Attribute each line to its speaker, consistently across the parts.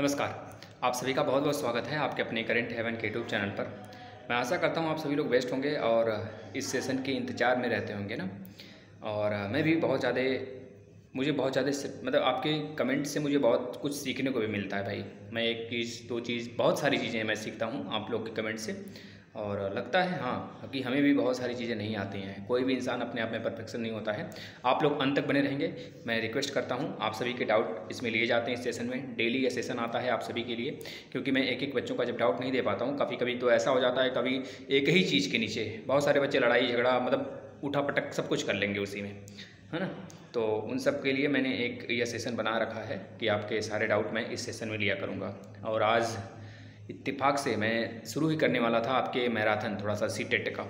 Speaker 1: नमस्कार। आप सभी का बहुत बहुत स्वागत है आपके अपने करेंट हेवन के यूट्यूब चैनल पर। मैं आशा करता हूँ आप सभी लोग बेस्ट होंगे और इस सेशन के इंतज़ार में रहते होंगे ना। और मैं भी मुझे बहुत ज़्यादा मतलब आपके कमेंट से मुझे बहुत कुछ सीखने को भी मिलता है भाई। मैं एक चीज़ दो चीज़ बहुत सारी चीज़ें मैं सीखता हूँ आप लोग के कमेंट से। और लगता है हाँ कि हमें भी बहुत सारी चीज़ें नहीं आती हैं। कोई भी इंसान अपने आप में परफेक्शन नहीं होता है। आप लोग अंत तक बने रहेंगे। मैं रिक्वेस्ट करता हूँ आप सभी के डाउट इसमें लिए जाते हैं। इस सेशन में डेली ये सेशन आता है आप सभी के लिए, क्योंकि मैं एक एक बच्चों का जब डाउट नहीं दे पाता हूँ। कभी कभी तो ऐसा हो जाता है, कभी एक ही चीज़ के नीचे बहुत सारे बच्चे लड़ाई झगड़ा मतलब उठा पटक सब कुछ कर लेंगे उसी में, है ना। तो उन सब के लिए मैंने एक यह सेशन बना रखा है कि आपके सारे डाउट मैं इस सेशन में लिया करूँगा। और आज इत्तेफाक से मैं शुरू ही करने वाला था आपके मैराथन थोड़ा सा सीटेट का।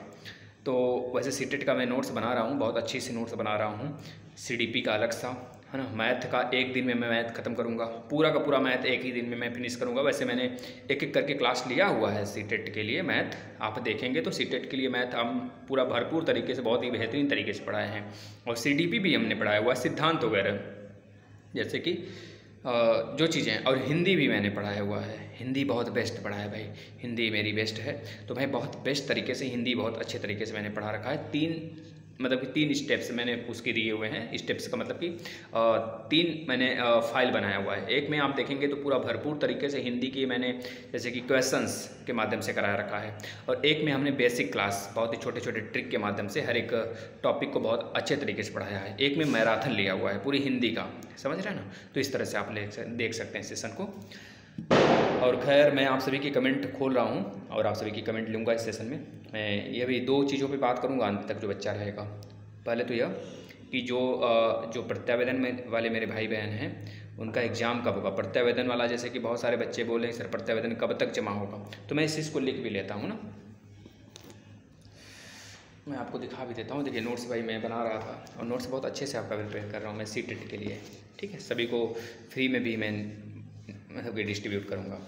Speaker 1: तो वैसे सीटेट का मैं नोट्स बना रहा हूँ, बहुत अच्छी सी नोट्स बना रहा हूँ। सीडीपी का अलग सा, है ना। मैथ का एक दिन में मैं मैथ ख़त्म करूँगा, पूरा का पूरा मैथ एक ही दिन में मैं फिनिश करूँगा। वैसे मैंने एक एक करके क्लास लिया हुआ है सीटेट के लिए मैथ। आप देखेंगे तो सीटेट के लिए मैथ हम पूरा भरपूर तरीके से बहुत ही बेहतरीन तरीके से पढ़ाए हैं। और सीडीपी भी हमने पढ़ाया हुआ है, सिद्धांत वगैरह जैसे कि जो चीज़ें। और हिंदी भी मैंने पढ़ाया हुआ है, हिंदी बहुत बेस्ट पढ़ा है भाई। हिंदी मेरी बेस्ट है, तो मैं बहुत बेस्ट तरीके से हिंदी बहुत अच्छे तरीके से मैंने पढ़ा रखा है। तीन स्टेप्स मैंने उसके दिए हुए हैं। स्टेप्स का मतलब कि तीन मैंने फाइल बनाया हुआ है। एक में आप देखेंगे तो पूरा भरपूर तरीके से हिंदी की मैंने जैसे कि क्वेश्चंस के माध्यम से कराया रखा है। और एक में हमने बेसिक क्लास बहुत ही छोटे छोटे ट्रिक के माध्यम से हर एक टॉपिक को बहुत अच्छे तरीके से पढ़ाया है। एक में मैराथन लिया हुआ है पूरी हिंदी का, समझ रहे हैं ना। तो इस तरह से आप देख सकते हैं सेशन को। और खैर मैं आप सभी की कमेंट खोल रहा हूँ और आप सभी की कमेंट लूँगा इस सेशन में। मैं ये भी दो चीज़ों पे बात करूँगा अंत तक जो बच्चा रहेगा। पहले तो यह कि जो प्रत्यावेदन में वाले मेरे भाई बहन हैं उनका एग्ज़ाम कब होगा। प्रत्यावेदन वाला जैसे कि बहुत सारे बच्चे बोल रहे हैं सर प्रत्यावेदन कब तक जमा होगा, तो मैं इस चीज़ को लिख भी लेता हूँ ना। मैं आपको दिखा भी देता हूँ। देखिए नोट्स भाई मैं बना रहा था और नोट्स बहुत अच्छे से आपका प्रिपेयर कर रहा हूँ मैं सीटेट के लिए, ठीक है। सभी को फ्री में भी मैं मतलब कि डिस्ट्रीब्यूट करूँगा।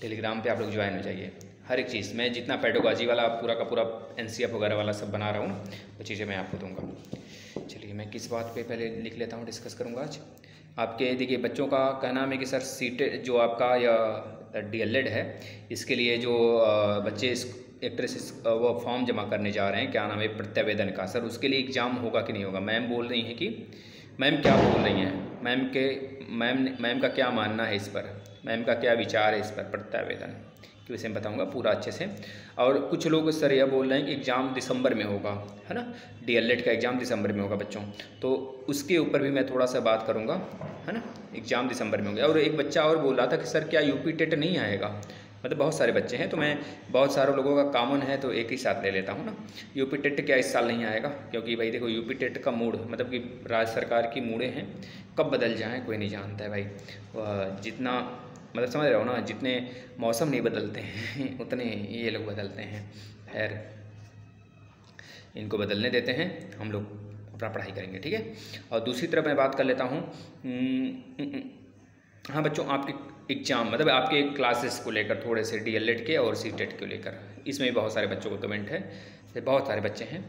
Speaker 1: टेलीग्राम पे आप लोग ज्वाइन हो जाइए। हर एक चीज़ मैं जितना पेडोलॉजी वाला पूरा का पूरा एनसीएफ वगैरह वाला सब बना रहा हूँ वो चीज़ें मैं आपको दूंगा। चलिए मैं किस बात पे पहले लिख लेता हूँ, डिस्कस करूँगा आज आपके। देखिए बच्चों का कहना है कि सर सीटेट जो आपका या डीएलएड है इसके लिए जो बच्चे एक तरह से वो फॉर्म जमा करने जा रहे हैं, क्या नाम है, प्रत्यावेदन का, सर उसके लिए एग्ज़ाम होगा कि नहीं होगा। मैम बोल रही हैं कि मैम क्या बोल रही हैं, मैम का क्या मानना है इस पर, मैम का क्या विचार है इस पर प्रत्यावेदन के विषय में बताऊंगा पूरा अच्छे से। और कुछ लोग सर यह बोल रहे हैं कि एग्ज़ाम दिसंबर में होगा, है ना, डीएलएड का एग्ज़ाम दिसंबर में होगा बच्चों। तो उसके ऊपर भी मैं थोड़ा सा बात करूँगा, है ना। एग्ज़ाम दिसंबर में होगा। और एक बच्चा और बोल रहा था कि सर क्या यूपी टेट नहीं आएगा, मतलब बहुत सारे बच्चे हैं तो मैं बहुत सारे लोगों का कॉमन है तो एक ही साथ ले लेता हूँ ना। यूपी टेट क्या इस साल नहीं आएगा, क्योंकि भाई देखो यूपी टेट का मूड मतलब कि राज्य सरकार की मूडें हैं, कब बदल जाएँ कोई नहीं जानता है भाई। जितना मतलब समझ रहे हो ना, जितने मौसम नहीं बदलते हैं उतने ये लोग बदलते हैं। खैर इनको बदलने देते हैं, हम लोग अपना पढ़ाई करेंगे, ठीक है। और दूसरी तरफ मैं बात कर लेता हूँ हाँ बच्चों, आपके एग्ज़ाम मतलब आपके क्लासेस को लेकर थोड़े से डीएलएड के और सीटेट को लेकर, इसमें भी बहुत सारे बच्चों को कमेंट है, बहुत सारे बच्चे हैं।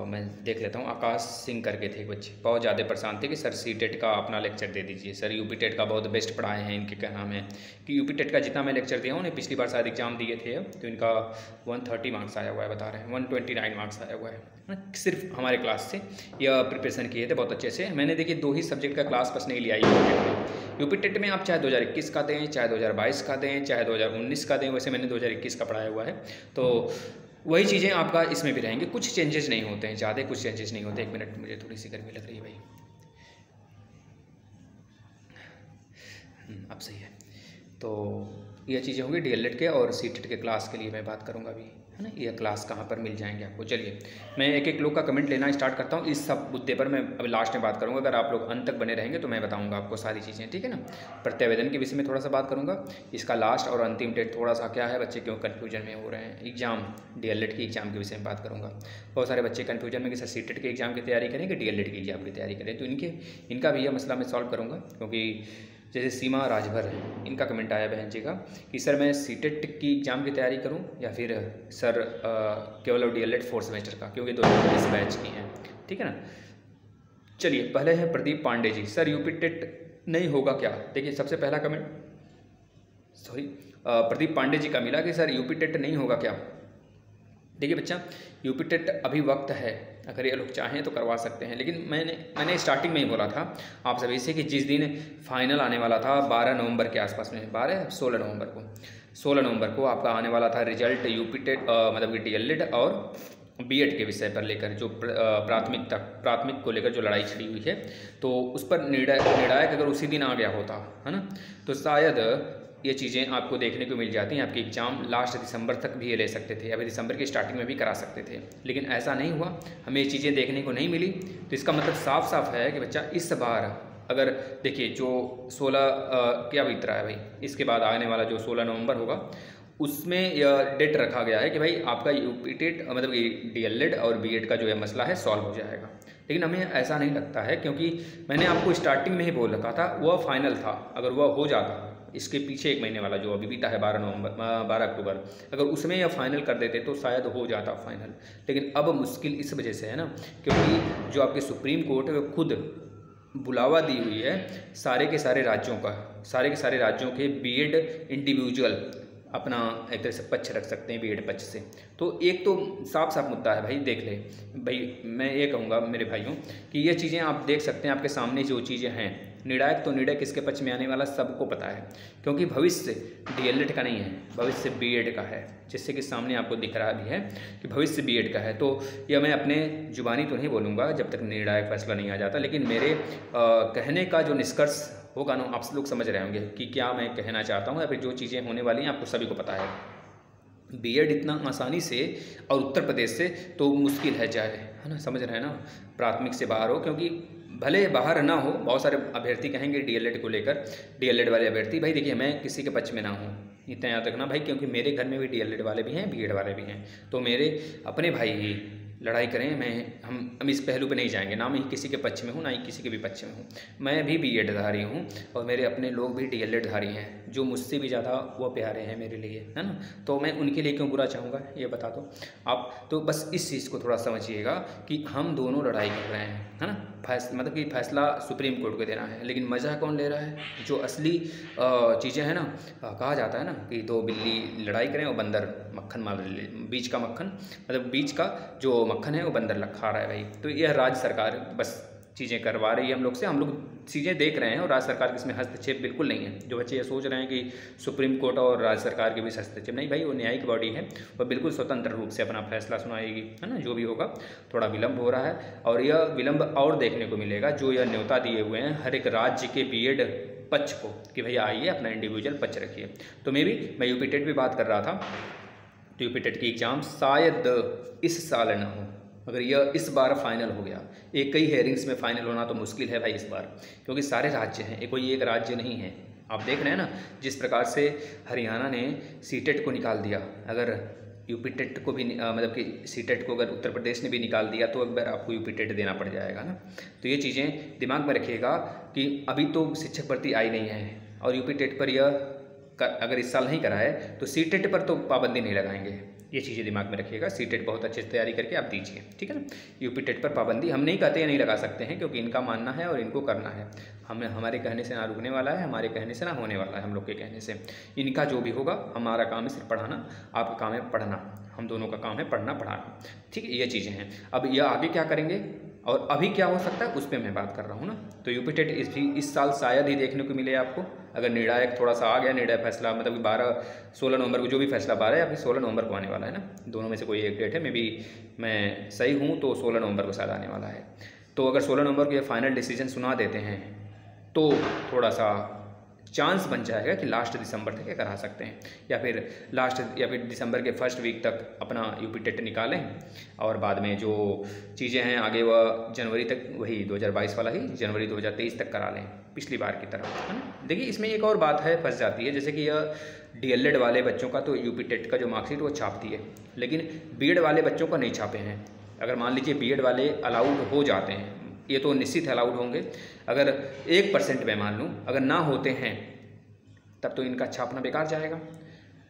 Speaker 1: मैं देख लेता हूँ। आकाश सिंह करके थे बच्चे, बहुत ज़्यादा परेशान थे कि सर सीटेट का अपना लेक्चर दे दीजिए, सर यूपी टेट का बहुत बेस्ट पढ़ाए हैं। इनके क्या नाम है कि यूपी टेट का जितना मैं लेक्चर दिया हूँ उन्हें पिछली बार शायद एग्जाम दिए थे तो इनका 130 मार्क्स आया हुआ है, बता रहे हैं 129 मार्क्स आया हुआ है। सिर्फ हमारे क्लास से यह प्रिपरेशन किए थे बहुत अच्छे से। मैंने देखिए 2 ही सब्जेक्ट का क्लास बस नहीं लिया यूपी टेट में। आप चाहे 2021 का दें, चाहे 2022 का दें, चाहे 2019 का दें, वैसे मैंने 2021 का पढ़ाया हुआ है। तो वही चीज़ें आपका इसमें भी रहेंगी, कुछ चेंजेस नहीं होते हैं, ज़्यादा कुछ चेंजेस नहीं होते। 1 मिनट, मुझे थोड़ी सी गर्मी लग रही है भाई। अब सही है। तो ये चीज़ें होंगी डीएलएड के और सीटेट के क्लास के लिए मैं बात करूँगा अभी, है ना। ये क्लास कहाँ पर मिल जाएंगे आपको। चलिए मैं एक एक लोग का कमेंट लेना स्टार्ट करता हूँ। इस सब मुद्दे पर मैं अभी लास्ट में बात करूँगा। अगर आप लोग अंत तक बने रहेंगे तो मैं बताऊँगा आपको सारी चीज़ें, ठीक है ना। प्रत्यावेदन के विषय में थोड़ा सा बात करूँगा, इसका लास्ट और अंतिम डेट थोड़ा सा क्या है, बच्चे क्यों कन्फ्यूजन में हो रहे हैं। एग्जाम डीएलएड की एग्जाम के विषय में बात करूँगा। बहुत सारे बच्चे कन्फ्यूजन में कि सर सीटेट के एग्जाम की तैयारी करें कि डीएलएड की एग्जाम की तैयारी करें, तो इनका भी यह मसला मैं सॉल्व करूँगा। क्योंकि जैसे सीमा राजभर है, इनका कमेंट आया बहन जी का कि सर मैं सीटेट की एग्ज़ाम की तैयारी करूं या फिर सर केवल डीएलएड 4 सेमेस्टर का, क्योंकि 2020 बैच की हैं, ठीक है ना। चलिए पहले है Pradeep Pandey ji, sir UP TET नहीं होगा क्या। देखिए सबसे पहला कमेंट प्रदीप पांडे जी का मिला कि सर यूपी टेट नहीं होगा क्या। देखिए बच्चा, यूपी टेट अभी वक्त है, अगर ये लोग चाहें तो करवा सकते हैं, लेकिन मैंने स्टार्टिंग में ही बोला था आप सभी से कि जिस दिन फाइनल आने वाला था 12 नवंबर के आसपास में, 16 नवंबर को आपका आने वाला था रिजल्ट यूपी टेट मतलब कि DLED और बीएड के विषय पर लेकर, जो प्राथमिक को लेकर जो लड़ाई छिड़ी हुई है, तो उस पर निर्णायक अगर उसी दिन आ गया होता है ना, तो शायद ये चीज़ें आपको देखने को मिल जाती हैं। आपकी एग्ज़ाम लास्ट दिसंबर तक भी ये ले सकते थे, अभी दिसंबर की स्टार्टिंग में भी करा सकते थे, लेकिन ऐसा नहीं हुआ, हमें ये चीज़ें देखने को नहीं मिली। तो इसका मतलब साफ साफ है कि बच्चा इस बार अगर देखिए जो 16 क्या बीत रहा है भाई, इसके बाद आने वाला जो 16 नवंबर होगा उसमें यह डेट रखा गया है कि भाई आपका यूपी टेट मतलब कि DLED और बीएड का जो है मसला है सॉल्व हो जाएगा, लेकिन हमें ऐसा नहीं लगता है, क्योंकि मैंने आपको स्टार्टिंग में ही बोल रखा था वह फाइनल था। अगर वह हो जाता इसके पीछे 1 महीने वाला जो अभी बीता है 12 अक्टूबर, अगर उसमें यह फाइनल कर देते तो शायद हो जाता फाइनल, लेकिन अब मुश्किल इस वजह से है ना, क्योंकि जो आपके सुप्रीम कोर्ट है वो खुद बुलावा दी हुई है सारे के सारे राज्यों के बीएड इंडिविजुअल अपना एक तरह से पक्ष रख सकते हैं बीएड पक्ष से। तो एक तो साफ साफ मुद्दा है भाई, देख ले भाई, मैं ये कहूँगा मेरे भाइयों कि ये चीज़ें आप देख सकते हैं, आपके सामने जो चीज़ें हैं, निर्णायक तो निर्णय किसके पक्ष में आने वाला सबको पता है, क्योंकि भविष्य DLED का नहीं है, भविष्य बीएड का है, जिससे कि सामने आपको दिख रहा भी है कि भविष्य बीएड का है। तो यह मैं अपने जुबानी तो नहीं बोलूँगा जब तक निर्णायक फैसला नहीं आ जाता, लेकिन मेरे कहने का जो निष्कर्ष होगा ना, आप लोग समझ रहे होंगे कि क्या मैं कहना चाहता हूँ, या फिर जो चीज़ें होने वाली हैं आपको सभी को पता है। बीएड इतना आसानी से और उत्तर प्रदेश से तो मुश्किल है जाए, है ना, समझ रहे हैं ना, प्राथमिक से बाहर हो, क्योंकि भले बाहर ना हो, बहुत सारे अभ्यर्थी कहेंगे DLED को लेकर, DLED वाले अभ्यर्थी, भाई देखिए मैं किसी के पक्ष में ना हूँ, इतना याद रखना भाई, क्योंकि मेरे घर में भी DLED वाले भी हैं, बीएड वाले भी हैं, तो मेरे अपने भाई ही लड़ाई करें, हम इस पहलू पे नहीं जाएंगे, ना मैं किसी के पक्ष में हूँ ना ही किसी के भी पक्ष में हूँ, मैं भी बीएड धारी हूँ और मेरे अपने लोग भी DLED धारी हैं, जो मुझसे भी ज़्यादा वो प्यारे हैं मेरे लिए, है ना, तो मैं उनके लिए क्यों बुरा चाहूँगा, ये बता दो आप। तो बस इस चीज़ को थोड़ा समझिएगा कि हम दोनों लड़ाई कर रहे हैं, है ना, मतलब कि फैसला सुप्रीम कोर्ट को देना है, लेकिन मज़ा कौन ले रहा है, जो असली चीज़ें हैं ना, कहा जाता है ना कि दो बिल्ली लड़ाई करें और बंदर मक्खन मार ले, बीच का मक्खन मतलब बीच का जो मक्खन है वो बंदर खा रहा है भाई। तो यह राज्य सरकार बस चीज़ें करवा रही है हम लोग से, हम लोग चीज़ें देख रहे हैं और राज्य सरकार के इसमें हस्तक्षेप बिल्कुल नहीं है। जो बच्चे ये सोच रहे हैं कि सुप्रीम कोर्ट और राज्य सरकार के बीच हस्तक्षेप, नहीं भाई, वो न्यायिक बॉडी है, वह बिल्कुल स्वतंत्र रूप से अपना फैसला सुनाएगी, है ना, जो भी होगा। थोड़ा विलंब हो रहा है और यह विलंब और देखने को मिलेगा, जो यह न्योता दिए हुए हैं हर एक राज्य के बीएड पक्ष को कि भैया आइए अपना इंडिविजुअल पक्ष रखिए। तो मैं यूपी टेट भी बात कर रहा था, तो यूपी टेट की एग्ज़ाम शायद इस साल ना हो, अगर यह इस बार फाइनल हो गया। एक कई हेयरिंग्स में फाइनल होना तो मुश्किल है भाई इस बार, क्योंकि सारे राज्य हैं, कोई एक राज्य नहीं है। आप देख रहे हैं ना जिस प्रकार से हरियाणा ने सीटेट को निकाल दिया, अगर यूपी टेट को भी मतलब कि सीटेट को अगर उत्तर प्रदेश ने भी निकाल दिया तो एक बार आपको यूपी टेट देना पड़ जाएगा ना। तो ये चीज़ें दिमाग में रखिएगा कि अभी तो शिक्षक भर्ती आई नहीं है और यूपी टेट पर यह अगर इस साल नहीं कराए तो सीटेट पर तो पाबंदी नहीं लगाएंगे। ये चीज़ें दिमाग में रखिएगा, सीटेट बहुत अच्छे से तैयारी करके आप दीजिए, ठीक है ना। यूपी टेट पर पाबंदी हम नहीं कहते हैं नहीं लगा सकते हैं, क्योंकि इनका मानना है और इनको करना है। हमारे कहने से ना रुकने वाला है, हमारे कहने से ना होने वाला है, हम लोग के कहने से। इनका जो भी होगा, हमारा काम है सिर्फ पढ़ाना, आपका काम है पढ़ना, हम दोनों का काम है पढ़ना पढ़ाना, ठीक है। ये चीज़ें हैं। अब यह आगे क्या करेंगे और अभी क्या हो सकता है उस पर मैं बात कर रहा हूँ ना। तो यूपी टेट इस साल शायद ही देखने को मिले आपको, अगर निर्णायक थोड़ा सा आ गया, निर्णय फैसला मतलब कि 16 नवंबर को जो भी फैसला 12 या फिर 16 नवंबर को आने वाला है ना, दोनों में से कोई एक डेट है। मैं सही हूँ तो 16 नवंबर को शायद आने वाला है। तो अगर 16 नवंबर को ये फाइनल डिसीजन सुना देते हैं तो थोड़ा सा चांस बन जाएगा कि लास्ट दिसंबर तक ये करा सकते हैं, या फिर दिसंबर के फर्स्ट वीक तक अपना यूपी टेट निकालें और बाद में जो चीज़ें हैं आगे वह जनवरी तक, वही 2022 वाला ही जनवरी 2023 तक करा लें पिछली बार की तरह, है ना। देखिए इसमें एक और बात है फंस जाती है, जैसे कि यह DLED वाले बच्चों का तो यूपी टेट का जो मार्कशीट वो छापती है, लेकिन बीएड वाले बच्चों का नहीं छापे हैं। अगर मान लीजिए बीएड वाले अलाउड हो जाते हैं, ये तो निश्चित अलाउड होंगे, अगर 1% मैं मान लूँ अगर ना होते हैं तब तो इनका छापना बेकार जाएगा।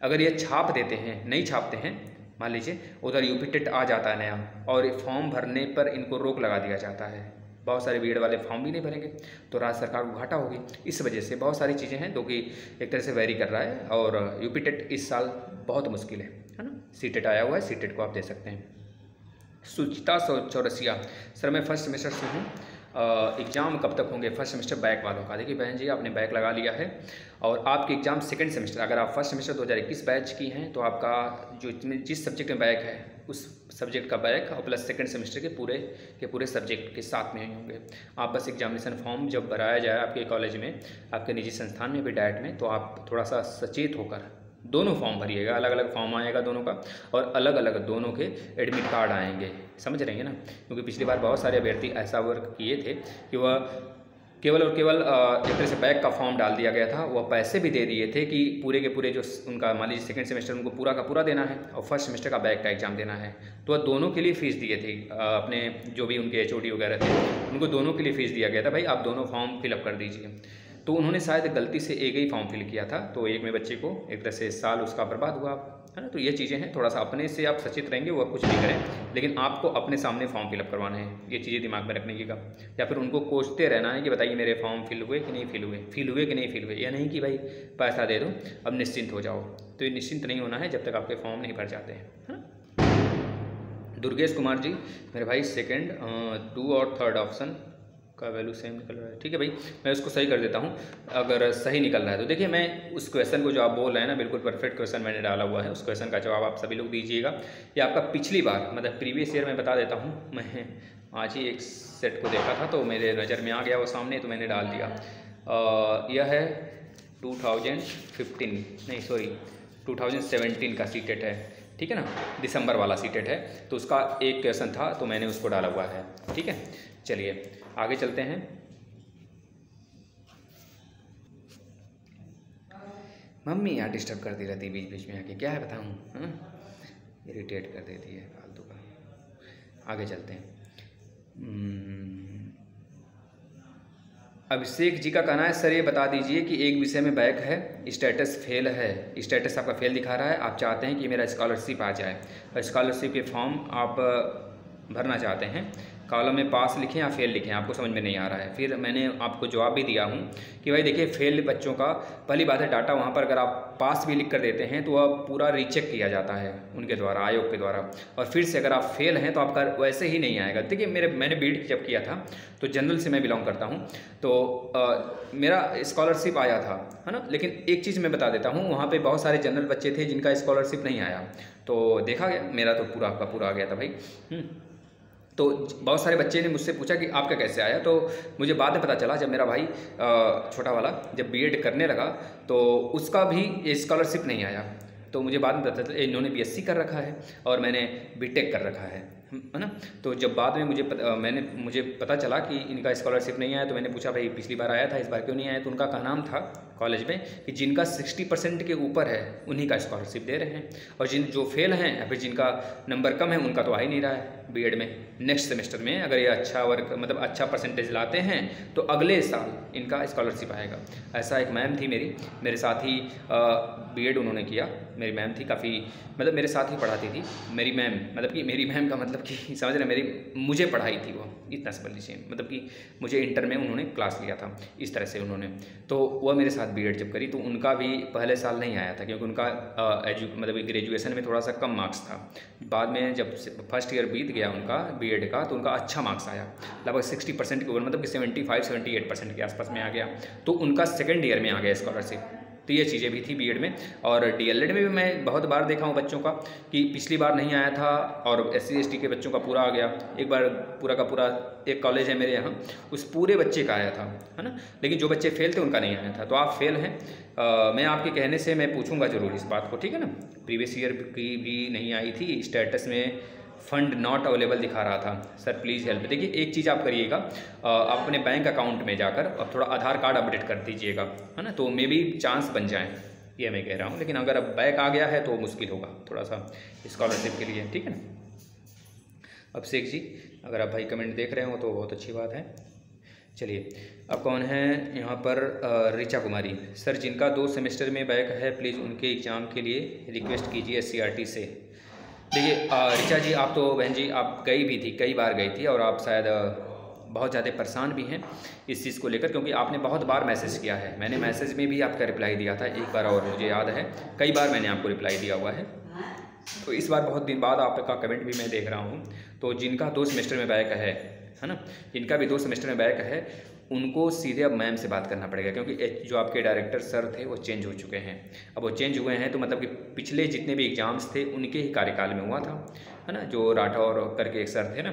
Speaker 1: अगर ये छाप देते हैं, नहीं छापते हैं, मान लीजिए उधर यूपी टेट आ जाता है नया और फॉर्म भरने पर इनको रोक लगा दिया जाता है, बहुत सारे बीएड वाले फॉर्म भी नहीं भरेंगे तो राज्य सरकार को घाटा होगी। इस वजह से बहुत सारी चीज़ें हैं जो कि एक तरह से वेरी कर रहा है। और यूपी टेट इस साल बहुत मुश्किल है ना। सीटेट आया हुआ है, सीटेट को आप दे सकते हैं। सुचिता चौरसिया, सर मैं फर्स्ट सेमेस्टर से हूँ, एग्ज़ाम कब तक होंगे फर्स्ट सेमेस्टर बैक वालों का? देखिए बहन जी, आपने बैक लगा लिया है और आपके एग्ज़ाम सेकंड सेमेस्टर, अगर आप फर्स्ट सेमेस्टर 2021 बैच की हैं तो आपका जो जिस सब्जेक्ट में बैक है उस सब्जेक्ट का बैक और प्लस सेकंड सेमेस्टर के पूरे सब्जेक्ट के साथ में होंगे। आप बस एग्जामिनेशन फॉर्म जब भराया जाए आपके कॉलेज में, आपके निजी संस्थान में भी डाइट में, तो आप थोड़ा सा सचेत होकर दोनों फॉर्म भरिएगा। अलग अलग फॉर्म आएगा दोनों का और अलग अलग दोनों के एडमिट कार्ड आएंगे, समझ रहे हैं ना। क्योंकि पिछली बार बहुत सारे अभ्यर्थी ऐसा वर्क किए थे कि वह केवल और केवल एक तरह से बैक का फॉर्म डाल दिया गया था, वह पैसे भी दे दिए थे कि पूरे के पूरे जो उनका मान लीजिए सेकंड सेमेस्टर उनको पूरा का पूरा देना है और फर्स्ट सेमेस्टर का बैक का एग्ज़ाम देना है, तो वह दोनों के लिए फ़ीस दिए थे। अपने जो भी उनके HOD वगैरह थे उनको दोनों के लिए फ़ीस दिया गया था, भाई आप दोनों फॉर्म फिलअप कर दीजिए। तो उन्होंने शायद गलती से एक ही फॉर्म फिल किया था, तो एक में बच्चे को एक तरह से साल उसका बर्बाद हुआ, है ना। तो ये चीज़ें हैं, थोड़ा सा अपने से आप सचेत रहेंगे, वह कुछ नहीं करें, लेकिन आपको अपने सामने फॉर्म फिलअप करवाने हैं, ये चीज़ें दिमाग में रखने की का। या फिर उनको कोसते रहना है कि बताइए मेरे फॉर्म फिल हुए कि नहीं फिल हुए, कि नहीं फिल हुए, या नहीं कि भाई पैसा दे दो अब निश्चिंत हो जाओ। तो ये निश्चिंत नहीं होना है जब तक आपके फॉर्म नहीं भर जाते हैं, है ना। दुर्गेश कुमार जी, मेरे भाई सेकेंड 2 और 3rd ऑप्शन का वैल्यू सेम निकल रहा है, ठीक है भाई, मैं उसको सही कर देता हूँ अगर सही निकल रहा है तो। देखिए मैं उस क्वेश्चन को जो आप बोल रहे हैं ना, बिल्कुल परफेक्ट क्वेश्चन मैंने डाला हुआ है, उस क्वेश्चन का जवाब आप सभी लोग दीजिएगा। ये आपका पिछली बार मतलब प्रीवियस ईयर में बता देता हूँ, मैं आज ही एक सेट को देखा था तो मेरे नज़र में आ गया वो सामने, तो मैंने डाल दिया। यह है 2017 का सीटेट है, ठीक है ना, दिसंबर वाला सीटेट है, तो उसका एक क्वेश्चन था तो मैंने उसको डाला हुआ है, ठीक है। चलिए आगे चलते हैं। मम्मी यार डिस्टर्ब करती रहती बीच बीच में आके, क्या है बताऊँ, इरिटेट कर देती है फालतू का। आगे चलते हैं। अभिषेक जी का कहना है सर ये बता दीजिए कि एक विषय में बैक है, स्टेटस फेल है, स्टेटस आपका फेल दिखा रहा है, आप चाहते हैं कि मेरा स्कॉलरशिप आ जाए और स्कॉलरशिप के फॉर्म आप भरना चाहते हैं, कॉलम में पास लिखें या फेल लिखें, आपको समझ में नहीं आ रहा है। फिर मैंने आपको जवाब भी दिया हूँ कि भाई देखिए फेल बच्चों का पहली बात है डाटा वहाँ पर अगर आप पास भी लिख कर देते हैं तो वह पूरा रीचेक किया जाता है उनके द्वारा, आयोग के द्वारा, और फिर से अगर आप फेल हैं तो आपका वैसे ही नहीं आएगा। देखिए मैंने बीएड जब किया था तो जनरल से मैं बिलोंग करता हूँ, तो मेरा स्कॉलरशिप आया था, है ना। लेकिन एक चीज़ मैं बता देता हूँ, वहाँ पर बहुत सारे जनरल बच्चे थे जिनका स्कॉलरशिप नहीं आया, तो देखा गया मेरा तो पूरा का पूरा आ गया था भाई। तो बहुत सारे बच्चे ने मुझसे पूछा कि आपका कैसे आया, तो मुझे बाद में पता चला जब मेरा भाई छोटा वाला जब बीएड करने लगा तो उसका भी स्कॉलरशिप नहीं आया, तो मुझे बाद में पता चला इन्होंने BSc कर रखा है और मैंने BTech कर रखा है ना। तो जब बाद में मुझे पता चला कि इनका स्कॉलरशिप नहीं आया, तो मैंने पूछा भाई पिछली बार आया था इस बार क्यों नहीं आया, तो उनका नाम था कॉलेज में कि जिनका 60% के ऊपर है उन्हीं का स्कॉलरशिप दे रहे हैं, और जो फेल हैं या फिर जिनका नंबर कम है उनका तो आ ही नहीं रहा है बीएड में। नेक्स्ट सेमेस्टर में अगर ये अच्छा वर्क मतलब अच्छा परसेंटेज लाते हैं तो अगले साल इनका स्कॉलरशिप आएगा। ऐसा एक मैम थी मेरे साथ ही बीएड उन्होंने किया, मेरी मैम थी, काफ़ी मतलब मेरे साथ ही पढ़ाती थी मेरी मैम, मतलब कि मेरी मैम का मतलब कि समझ रहे मुझे पढ़ाई थी वो, इतना समझ लीजिए, मतलब कि मुझे इंटर में उन्होंने क्लास लिया था इस तरह से उन्होंने, तो वह मेरे साथ बीएड जब करी तो उनका भी पहले साल नहीं आया था क्योंकि उनका मतलब ग्रेजुएशन में थोड़ा सा कम मार्क्स था। बाद में जब फर्स्ट ईयर बीत गया उनका बीएड का तो उनका अच्छा मार्क्स आया, लगभग 60% के ऊपर, मतलब कि 75-78% के आसपास में आ गया, तो उनका सेकेंड ईयर में आ गया स्कॉलरशिप। तो ये चीज़ें भी थी बीएड में। और डीएलएड में भी मैं बहुत बार देखा हूँ बच्चों का कि पिछली बार नहीं आया था और SC/ST के बच्चों का पूरा आ गया, एक बार पूरा का पूरा, एक कॉलेज है मेरे यहाँ उस पूरे बच्चे का आया था, है ना, लेकिन जो बच्चे फेल थे उनका नहीं आया था। तो आप फेल हैं, मैं आपके कहने से मैं पूछूंगा जरूर इस बात को, ठीक है ना। प्रीवियस ईयर की भी नहीं आई थी, स्टेटस में फंड नॉट अवेलेबल दिखा रहा था, सर प्लीज़ हेल्प। देखिए एक चीज़ आप करिएगा, आप अपने बैंक अकाउंट में जाकर अब थोड़ा आधार कार्ड अपडेट कर दीजिएगा, है ना, तो मे भी चांस बन जाए, ये मैं कह रहा हूँ। लेकिन अगर अब बैक आ गया है तो मुश्किल होगा थोड़ा सा स्कॉलरशिप के लिए, ठीक है ना। अभिषेक जी अगर आप भाई कमेंट देख रहे हो तो बहुत अच्छी बात है। चलिए अब कौन है यहाँ पर, ऋचा कुमारी, सर जिनका 2 सेमेस्टर में बैक है प्लीज़ उनके एग्ज़ाम के लिए रिक्वेस्ट कीजिए SCRT से। देखिए ऋचा जी आप तो बहन जी आप गई भी थी, कई बार गई थी और आप शायद बहुत ज़्यादा परेशान भी हैं इस चीज़ को लेकर, क्योंकि आपने बहुत बार मैसेज किया है। मैंने मैसेज में भी आपका रिप्लाई दिया था एक बार, और मुझे याद है कई बार मैंने आपको रिप्लाई दिया हुआ है। तो इस बार बहुत दिन बाद आपका कमेंट भी मैं देख रहा हूँ। तो जिनका 2 सेमेस्टर में बैक है ना, जिनका भी 2 सेमेस्टर में बैक है, उनको सीधे अब मैम से बात करना पड़ेगा, क्योंकि जो आपके डायरेक्टर सर थे वो चेंज हो चुके हैं। अब वो चेंज हुए हैं तो मतलब कि पिछले जितने भी एग्ज़ाम्स थे उनके ही कार्यकाल में हुआ था, है ना, जो राठौर करके एक सर थे ना,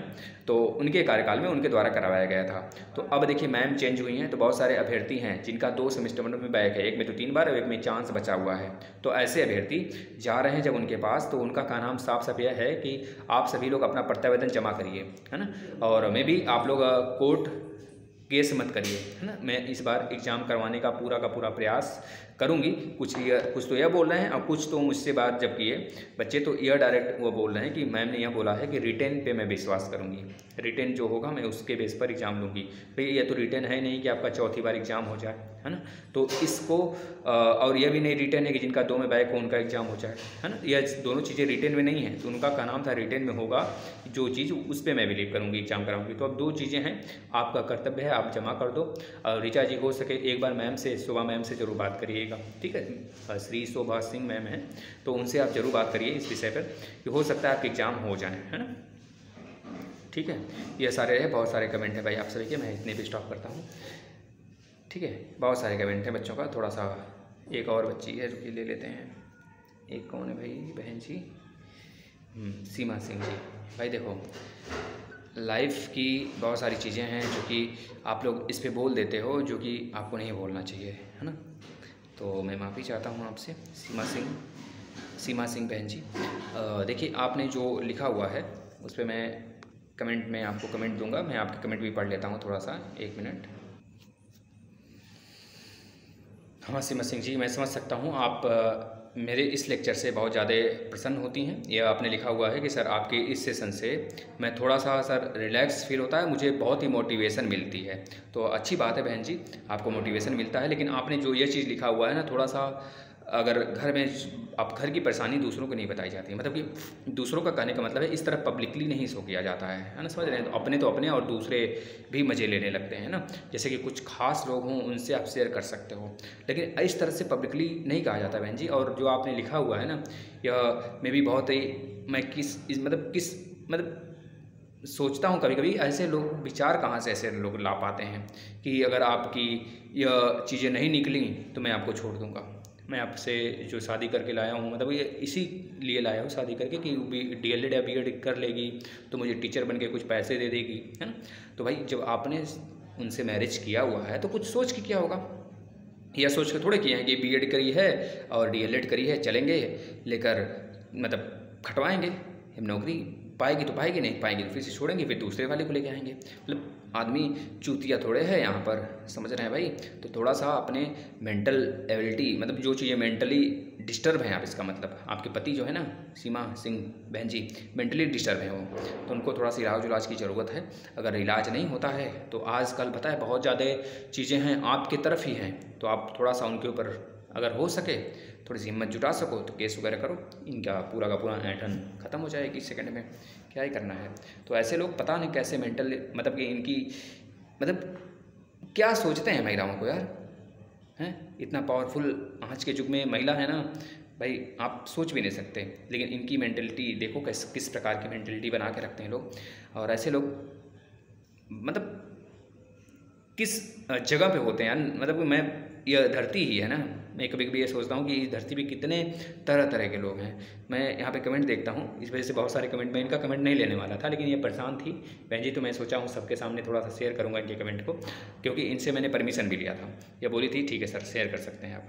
Speaker 1: तो उनके कार्यकाल में उनके द्वारा करवाया गया था। तो अब देखिए मैम चेंज हुई हैं, तो बहुत सारे अभ्यर्थी हैं जिनका 2 सेमेस्टर में बैक है, एक में तो 3 बार और एक में चांस बचा हुआ है। तो ऐसे अभ्यर्थी जा रहे हैं जब उनके पास, तो उनका का नाम साफ साफ यह है कि आप सभी लोग अपना प्रत्यावेदन जमा करिए, है ना, और मैं भी आप लोग कोर्ट केस मत करिए, है ना। मैं इस बार एग्ज़ाम करवाने का पूरा प्रयास करूंगी। कुछ तो यह बोल रहे हैं और कुछ तो मुझसे बात जब किए बच्चे तो यह डायरेक्ट वो बोल रहे हैं कि मैम ने यह बोला है कि रिटेन पे मैं विश्वास करूंगी, रिटेन जो होगा मैं उसके बेस पर एग्ज़ाम लूँगी। भाई यह तो रिटेन है नहीं कि आपका चौथी बार एग्ज़ाम हो जाए, है ना। तो इसको और यह भी नहीं रिटेन है कि जिनका 2 में बैक हो उनका एग्ज़ाम हो जाए, है ना। यह दोनों चीज़ें रिटेन में नहीं है, तो उनका का नाम था रिटेन में होगा जो चीज़ उस पर मैं बिलीव करूँगी, एग्ज़ाम कराऊँगी। तो अब 2 चीज़ें हैं, आपका कर्तव्य है आप जमा कर दो। और ऋचा जी हो सके एक बार मैम से, शोभा मैम से ज़रूर बात करिएगा, ठीक है। श्री शोभा सिंह मैम हैं, तो उनसे आप ज़रूर बात करिए इस विषय पर कि हो सकता है आपके एग्ज़ाम हो जाएँ, है ना, ठीक है। ये सारे रहे, बहुत सारे कमेंट हैं भाई आप सभी के, मैं इतने भी स्टॉप करता हूँ, ठीक है। बहुत सारे कमेंट हैं बच्चों का, थोड़ा सा एक और बच्ची है जो कि ले लेते हैं। एक कौन है भाई, बहन जी, सीमा सिंह जी। भाई देखो लाइफ की बहुत सारी चीज़ें हैं जो कि आप लोग इस पे बोल देते हो जो कि आपको नहीं बोलना चाहिए, है ना। तो मैं माफ़ी चाहता हूँ आपसे सीमा सिंह बहन जी। देखिए आपने जो लिखा हुआ है उस पर मैं कमेंट में आपको कमेंट दूंगा। मैं आपके कमेंट भी पढ़ लेता हूँ थोड़ा सा, 1 मिनट। हाँ सीमा सिंह जी, मैं समझ सकता हूँ आप मेरे इस लेक्चर से बहुत ज़्यादा प्रसन्न होती हैं। यह आपने लिखा हुआ है कि सर आपके इस सेशन से मैं थोड़ा सा सर रिलैक्स फील होता है, मुझे बहुत ही मोटिवेशन मिलती है। तो अच्छी बात है बहन जी, आपको मोटिवेशन मिलता है। लेकिन आपने जो ये चीज़ लिखा हुआ है ना, थोड़ा सा अगर घर में आप घर की परेशानी दूसरों को नहीं बताई जाती है, मतलब कि दूसरों का कहने का मतलब है इस तरह पब्लिकली नहीं शो किया जाता है ना, समझ रहे हैं। तो अपने और दूसरे भी मज़े लेने लगते हैं ना, जैसे कि कुछ खास लोग हों उनसे आप शेयर कर सकते हो, लेकिन इस तरह से पब्लिकली नहीं कहा जाता बहन जी। और जो आपने लिखा हुआ है ना, यह मैं भी बहुत ही मैं मतलब सोचता हूँ कभी कभी ऐसे लोग विचार कहाँ से ऐसे लोग ला पाते हैं कि अगर आपकी यह चीज़ें नहीं निकली तो मैं आपको छोड़ दूँगा। मैं आपसे जो शादी करके लाया हूँ, मतलब ये इसी लिए लाया हूँ शादी करके कि DLED या BEd कर लेगी तो मुझे टीचर बन के कुछ पैसे दे देगी, है ना। तो भाई जब आपने उनसे मैरिज किया हुआ है तो कुछ सोच के किया होगा, यह सोच के थोड़े किए हैं कि BEd करी है और DLED करी है, चलेंगे लेकर मतलब खटवाएँगे, नौकरी पाएगी तो पाएगी, नहीं पाएगी तो फिर से छोड़ेंगे, फिर दूसरे वाले को लेके आएंगे। मतलब आदमी चूतिया थोड़े है यहाँ पर, समझ रहे हैं भाई। तो थोड़ा सा अपने मेंटल एबिलिटी, मतलब जो चीज़ें मेंटली डिस्टर्ब हैं आप, इसका मतलब आपके पति जो है ना सीमा सिंह बहन जी मेंटली डिस्टर्ब हैं वो, तो उनको थोड़ा सा इलाज की ज़रूरत है। अगर इलाज नहीं होता है तो आजकल पता है बहुत ज़्यादा चीज़ें हैं आपकी तरफ ही हैं, तो आप थोड़ा सा उनके ऊपर अगर हो सके थोड़ी सी हिम्मत जुटा सको तो केस वगैरह करो, इनका पूरा का पूरा ऐंठन ख़त्म हो जाएगी सेकंड में, क्या ही करना है। तो ऐसे लोग पता नहीं कैसे मेंटल, मतलब कि इनकी मतलब क्या सोचते हैं महिलाओं को यार, हैं इतना पावरफुल आज के युग में महिला है ना भाई, आप सोच भी नहीं सकते। लेकिन इनकी मेंटलिटी देखो किस प्रकार की मेंटलिटी बना के रखते हैं लोग। और ऐसे लोग मतलब किस जगह पे होते हैं यार, मतलब मैं यह धरती ही है ना, मैं कभी कभी ये सोचता हूँ कि इस धरती पे कितने तरह तरह के लोग हैं। मैं यहाँ पे कमेंट देखता हूँ, इस वजह से बहुत सारे कमेंट, मैं इनका कमेंट नहीं लेने वाला था लेकिन ये परेशान थी बहन जी, तो मैं सोचा हूँ सबके सामने थोड़ा सा शेयर करूँगा इनके कमेंट को, क्योंकि इनसे मैंने परमिशन भी लिया था। ये बोली थी ठीक है सर शेयर कर सकते हैं आप,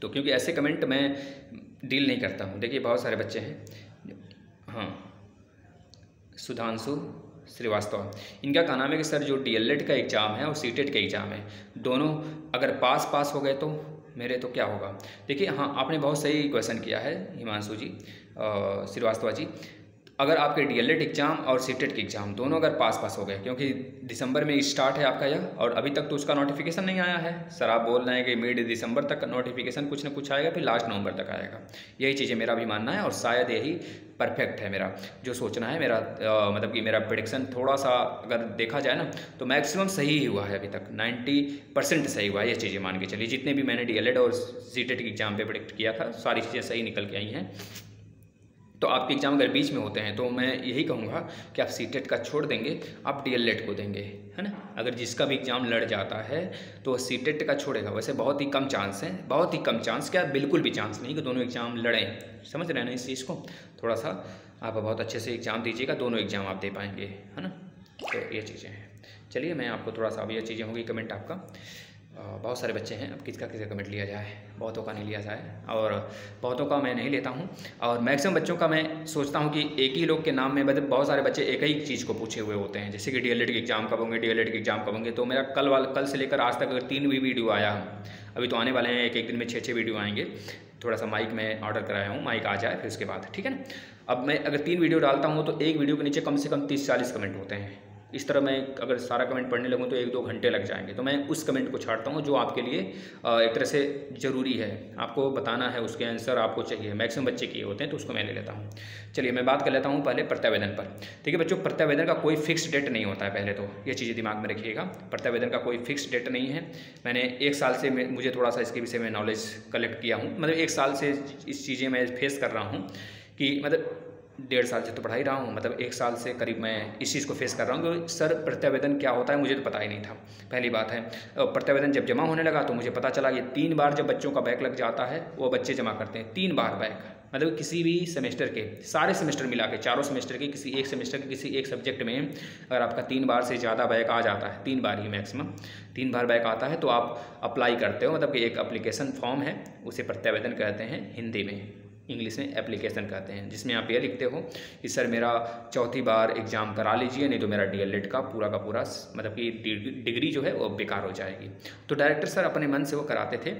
Speaker 1: तो क्योंकि ऐसे कमेंट मैं डील नहीं करता हूँ। देखिए बहुत सारे बच्चे हैं, हाँ सुधांशु श्रीवास्तव, इनका कहना है कि सर जो DLED का एग्ज़ाम है और CTET का एग्ज़ाम है, दोनों अगर पास हो गए तो मेरे तो क्या होगा। देखिए हाँ आपने बहुत सही क्वेश्चन किया है हिमांशु जी, श्रीवास्तव जी। अगर आपके डीएलएड एग्ज़ाम और सीटेट के एग्ज़ाम दोनों अगर पास हो गए, क्योंकि दिसंबर में स्टार्ट है आपका यह, और अभी तक तो उसका नोटिफिकेशन नहीं आया है। सर आप बोल रहे हैं कि मिड दिसंबर तक नोटिफिकेशन कुछ ना कुछ आएगा, फिर लास्ट नवंबर तक आएगा। यही चीज़ें मेरा भी मानना है, और शायद यही परफेक्ट है मेरा जो सोचना है। मेरा मतलब कि मेरा प्रेडिक्शन थोड़ा सा अगर देखा जाए ना तो मैक्सिमम सही ही हुआ है अभी तक, 90% सही हुआ है। ये चीज़ें मान के चलिए, जितने भी मैंने डीएलएड और सीटेट के एग्ज़ाम पे प्रेडिक्ट किया था सारी चीज़ें सही निकल के आई हैं। तो आपके एग्ज़ाम अगर बीच में होते हैं तो मैं यही कहूँगा कि आप सीटेट का छोड़ देंगे, आप डीएलएड को देंगे, है ना। अगर जिसका भी एग्ज़ाम लड़ जाता है तो वो सीटेट का छोड़ेगा। वैसे बहुत ही कम चांस है, बहुत ही कम चांस, क्या बिल्कुल भी चांस नहीं कि दोनों एग्ज़ाम लड़ें। समझ रहे हैं ना इस चीज़ को। थोड़ा सा आप बहुत अच्छे से एग्ज़ाम दीजिएगा, दोनों एग्ज़ाम आप दे पाएंगे, है ना। तो ये चीज़ें हैं। चलिए मैं आपको थोड़ा सा, अब ये चीज़ें होंगी कमेंट आपका। बहुत सारे बच्चे हैं, अब किसका कमेंट लिया जाए, बहुतों का नहीं लिया जाए, और बहुतों का मैं नहीं लेता हूं। और मैक्सिमम बच्चों का मैं सोचता हूं कि एक ही लोग के नाम में, मतलब बहुत सारे बच्चे एक ही चीज़ को पूछे हुए होते हैं, जैसे कि डीएलएड के एग्ज़ाम कब होंगे, डीएलएड के एग्ज़ाम कब होंगे। तो मेरा कल से लेकर आज तक अगर 3 भी वीडियो आया, अभी तो आने वाले हैं, एक दिन में 6 वीडियो आएंगे। थोड़ा सा माइक में ऑर्डर कराया हूँ, माइक आ जाए फिर उसके बाद, ठीक है ना। अब मैं अगर 3 वीडियो डालता हूँ तो एक वीडियो के नीचे कम से कम 30-40 कमेंट होते हैं। इस तरह मैं अगर सारा कमेंट पढ़ने लगूँ तो 1-2 घंटे लग जाएंगे। तो मैं उस कमेंट को छाड़ता हूँ जो आपके लिए एक तरह से ज़रूरी है, आपको बताना है, उसके आंसर आपको चाहिए। मैक्सिमम बच्चे किए होते हैं तो उसको मैं ले लेता हूँ। चलिए मैं बात कर लेता हूँ पहले प्रत्यावेदन पर। ठीक है बच्चों, प्रत्यावेदन का कोई फिक्स डेट नहीं होता है, पहले तो ये चीज़ें दिमाग में रखिएगा। प्रत्यावेदन का कोई फिक्स डेट नहीं है। मैंने 1 साल से मुझे थोड़ा सा इसके विषय में नॉलेज कलेक्ट किया हूँ, मतलब 1 साल से इस चीज़ें मैं फेस कर रहा हूँ कि मतलब 1.5 साल से तो पढ़ा ही रहा हूँ, मतलब 1 साल से करीब मैं इस चीज़ को फेस कर रहा हूँ कि सर प्रत्यावेदन क्या होता है, मुझे तो पता ही नहीं था। पहली बात है, प्रत्यावेदन जब जमा होने लगा तो मुझे पता चला कि 3 बार जब बच्चों का बैक लग जाता है वो बच्चे जमा करते हैं 3 बार बैक, मतलब किसी भी सेमेस्टर के, सारे सेमेस्टर मिला के, चारों सेमेस्टर के किसी एक सेमेस्टर के किसी एक सब्जेक्ट में अगर आपका 3 बार से ज़्यादा बैक आ जाता है, 3 बार ही मैक्सिमम 3 बार बैक आता है, तो आप अप्लाई करते हो, मतलब कि एक एप्लीकेशन फॉर्म है, उसे प्रत्यावेदन कहते हैं हिंदी में, इंग्लिश में एप्लीकेशन कहते हैं, जिसमें आप ये लिखते हो कि सर मेरा 4थी बार एग्ज़ाम करा लीजिए, नहीं तो मेरा डीएलएड का पूरा मतलब कि डिग्री जो है वो बेकार हो जाएगी। तो डायरेक्टर सर अपने मन से वो कराते थे।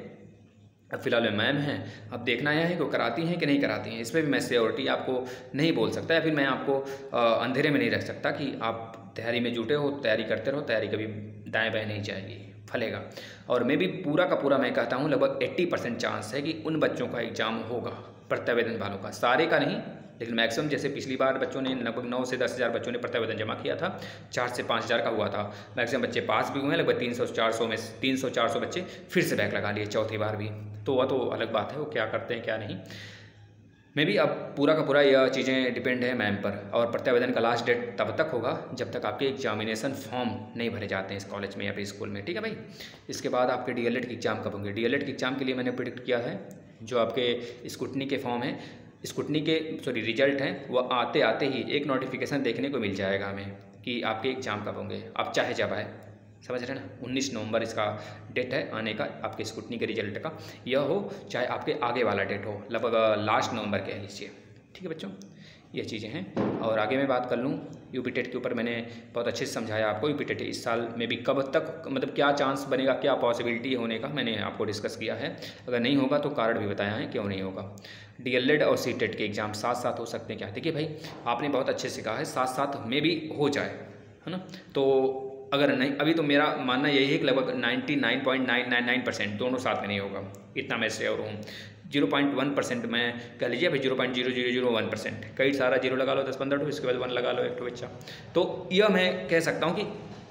Speaker 1: अब फिलहाल में मैम हैं, अब देखना यह है कि वो कराती हैं कि नहीं कराती हैं। इस पर भी मैं श्योरिटी आपको नहीं बोल सकता, या फिर मैं आपको अंधेरे में नहीं रख सकता कि आप तैयारी में जुटे हो, तैयारी करते रहो, तैयारी कभी दाएँ बाएँ नहीं जाएगी, फलेगा। और मैं भी पूरा का पूरा मैं कहता हूँ लगभग 80% चांस है कि उन बच्चों का एग्ज़ाम होगा, प्रत्यावेदन वालों का, सारे का नहीं, लेकिन मैक्सिमम। जैसे पिछली बार बच्चों ने लगभग 9 से 10 हज़ार बच्चों ने प्रत्यावेदन जमा किया था, 4 से 5 हज़ार का हुआ था। मैक्सिमम बच्चे पास भी हुए हैं, लगभग 300-400 में 300-400 बच्चे फिर से बैक लगा लिए 4थी बार भी। तो वह तो अलग बात है, वो क्या करते हैं क्या नहीं। मैं भी अब पूरा का पूरा यह चीज़ें डिपेंड है मैम पर। और प्रत्यावेदन का लास्ट डेट तब तक होगा जब तक आपके एग्जामिनेशन फॉर्म नहीं भरे जाते हैं इस कॉलेज में या फिर स्कूल में, ठीक है भाई। इसके बाद आपके डीएलएड के एग्ज़ाम कब होंगे। डीएलएड के एग्ज़ाम के लिए मैंने प्रेडिक्ट किया है, जो आपके स्कूटनी के फॉर्म हैं, स्कूटनी के रिजल्ट हैं, वो आते आते ही एक नोटिफिकेशन देखने को मिल जाएगा हमें कि आपके एग्ज़ाम कब होंगे। आप चाहे जब आए, समझ रहे हैं ना। 19 नवंबर इसका डेट है आने का, आपके स्कूटनी के रिजल्ट का, यह हो चाहे आपके आगे वाला डेट हो, लगभग लास्ट नवंबर कह लीजिए, ठीक है बच्चों। ये चीज़ें हैं। और आगे मैं बात कर लूँ यूपी टेट के ऊपर, मैंने बहुत अच्छे से समझाया आपको। यूपी टेट इस साल में भी कब तक, मतलब क्या चांस बनेगा, क्या पॉसिबिलिटी होने का मैंने आपको डिस्कस किया है। अगर नहीं होगा तो कारण भी बताया है क्यों नहीं होगा। डीएलएड और सीटेट के एग्ज़ाम साथ साथ हो सकते हैं क्या। देखिए भाई, आपने बहुत अच्छे से कहा है साथ साथ में भी हो जाए, है ना। तो अगर नहीं, अभी तो मेरा मानना यही है कि लगभग 99.999% दोनों साथ में नहीं होगा, इतना मैं श्योर हूँ। 0.1% मैं कह लीजिए भाई, 0.0001%, कई सारा जीरो लगा लो, 10-15 टू, इसके बाद 1 लगा लो, एक टू बच्चा। तो यह मैं कह सकता हूँ कि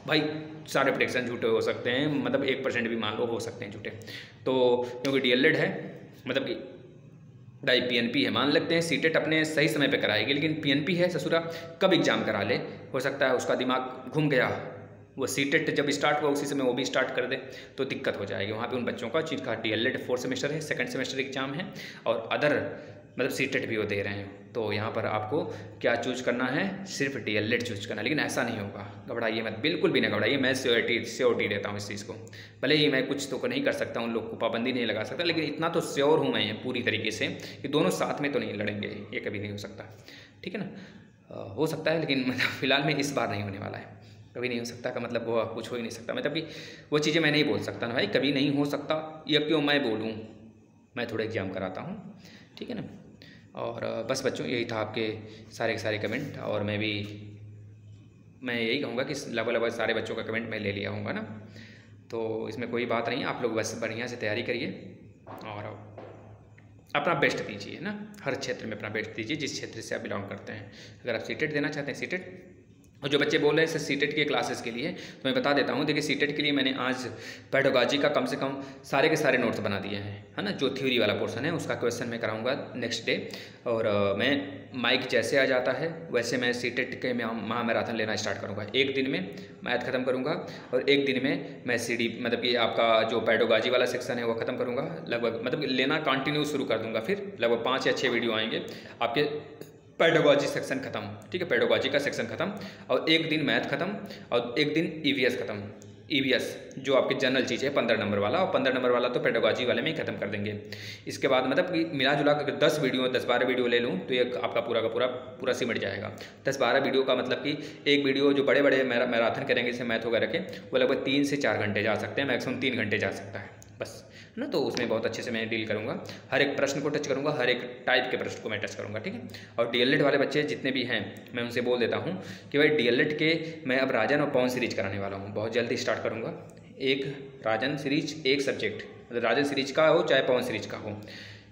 Speaker 1: भाई सारे प्रेडिक्शन झूठे हो सकते हैं, मतलब 1% भी मान लो हो सकते हैं झूठे। तो क्योंकि डीएलएड है, मतलब कि भाई पीएनपी है, मान लगते हैं सीटेट अपने सही समय पे कराएगी, लेकिन पीएनपी है ससुरा कब एग्ज़ाम करा ले, हो सकता है उसका दिमाग घूम गया, वो सीटेट जब स्टार्ट हुआ उसी समय वो भी स्टार्ट कर दे, तो दिक्कत हो जाएगी वहाँ पे उन बच्चों का, जिनका डीएलएड 4 सेमेस्टर है, 2nd सेमेस्टर एग्जाम है, और अदर मतलब सीटेट भी वो दे रहे हैं। तो यहाँ पर आपको क्या चूज करना है, सिर्फ डीएलएड चूज करना। लेकिन ऐसा नहीं होगा, घबराइए मत, बिल्कुल भी ना घबराइए। मैं श्योरिटी देता हूँ इस चीज़ को। भले ही मैं कुछ तो नहीं कर सकता, उन लोग को पाबंदी नहीं लगा सकता, लेकिन इतना तो श्योर हूँ मैं पूरी तरीके से कि दोनों साथ में तो नहीं लड़ेंगे, ये कभी नहीं हो सकता, ठीक है ना। हो सकता है, लेकिन मतलब फिलहाल में इस बार नहीं होने वाला है। कभी नहीं हो सकता का मतलब वो कुछ हो ही नहीं सकता, मतलब कि वो चीज़ें मैं नहीं बोल सकता ना भाई, कभी नहीं हो सकता, ये क्यों मैं बोलूँ, मैं थोड़ा एग्जाम कराता हूँ, ठीक है ना। और बस बच्चों यही था आपके सारे के सारे कमेंट, और मैं यही कहूँगा कि लगभग सारे बच्चों का कमेंट मैं ले लिया हूँगा ना, तो इसमें कोई बात नहीं है। आप लोग बस बढ़िया से तैयारी करिए और अपना बेस्ट दीजिए ना, हर क्षेत्र में अपना बेस्ट दीजिए जिस क्षेत्र से आप बिलोंग करते हैं। अगर आप सीटेट देना चाहते हैं सीटेट, और जो बच्चे बोल रहे हैं सर सीटेट के क्लासेस के लिए, तो मैं बता देता हूँ। देखिए सीटेट के लिए मैंने आज पेडागॉजी का कम से कम सारे के सारे नोट्स बना दिए हैं, है ना। जो थ्योरी वाला पोर्शन है उसका क्वेश्चन मैं कराऊंगा नेक्स्ट डे, और मैं माइक जैसे आ जाता है वैसे मैं सीटेट के महामैराथन लेना स्टार्ट करूँगा। एक दिन में मैथ खत्म करूँगा और एक दिन में मैं CD मतलब कि आपका जो पेडागॉजी वाला सेक्शन है वो ख़त्म करूँगा। लगभग मतलब लेना कंटिन्यू शुरू कर दूँगा, फिर लगभग 5 या 6 वीडियो आएंगे आपके पेडागॉजी सेक्शन खत्म, ठीक है, पेडागॉजी का सेक्शन खत्म, और एक दिन मैथ खत्म, और एक दिन EVS खत्म। EVS जो आपकी जनरल चीज़ है 15 नंबर वाला, और 15 नंबर वाला तो पेडागॉजी वाले में ही खत्म कर देंगे। इसके बाद मतलब कि मिला जुला कर 10-12 वीडियो ले लूँ तो ये आपका पूरा सिमट जाएगा। 10-12 वीडियो का मतलब कि एक वीडियो जो बड़े बड़े मैराथन करेंगे जैसे मैथ वगैरह के, वो लगभग 3 से 4 घंटे जा सकते हैं, मैक्सिमम 3 घंटे जा सकता है बस ना। तो उसमें बहुत अच्छे से मैं डील करूँगा, हर एक प्रश्न को टच करूँगा, हर एक टाइप के प्रश्न को मैं टच करूँगा, ठीक है। और DLED वाले बच्चे जितने भी हैं मैं उनसे बोल देता हूँ कि भाई DLED के मैं अब राजन और पवन सीरीज कराने वाला हूँ, बहुत जल्दी स्टार्ट करूँगा। एक राजन सीरीज एक सब्जेक्ट, मतलब राजन सीरीज का हो चाहे पवन सीरीज का हो,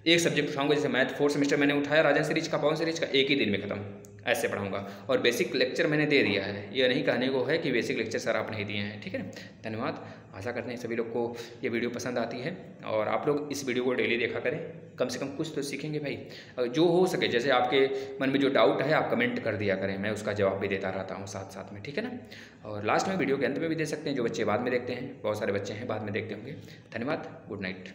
Speaker 1: एक सब्जेक्ट उठाऊंगा। जैसे मैथ 4th सेमेस्टर मैंने उठाया राजन सीरीज का, पवन सीरीज का, एक ही दिन में खत्म, ऐसे पढ़ाऊंगा। और बेसिक लेक्चर मैंने दे दिया है, ये नहीं कहने को है कि बेसिक लेक्चर सर आप नहीं दिए हैं, ठीक है ना। धन्यवाद। आशा करते हैं सभी लोग को ये वीडियो पसंद आती है, और आप लोग इस वीडियो को डेली देखा करें, कम से कम कुछ तो सीखेंगे भाई। जो हो सके, जैसे आपके मन में जो डाउट है आप कमेंट कर दिया करें, मैं उसका जवाब भी देता रहता हूँ साथ साथ में, ठीक है ना। और लास्ट में वीडियो के अंत में भी दे सकते हैं, जो बच्चे बाद में देखते हैं, बहुत सारे बच्चे हैं बाद में देखते होंगे। धन्यवाद, गुड नाइट।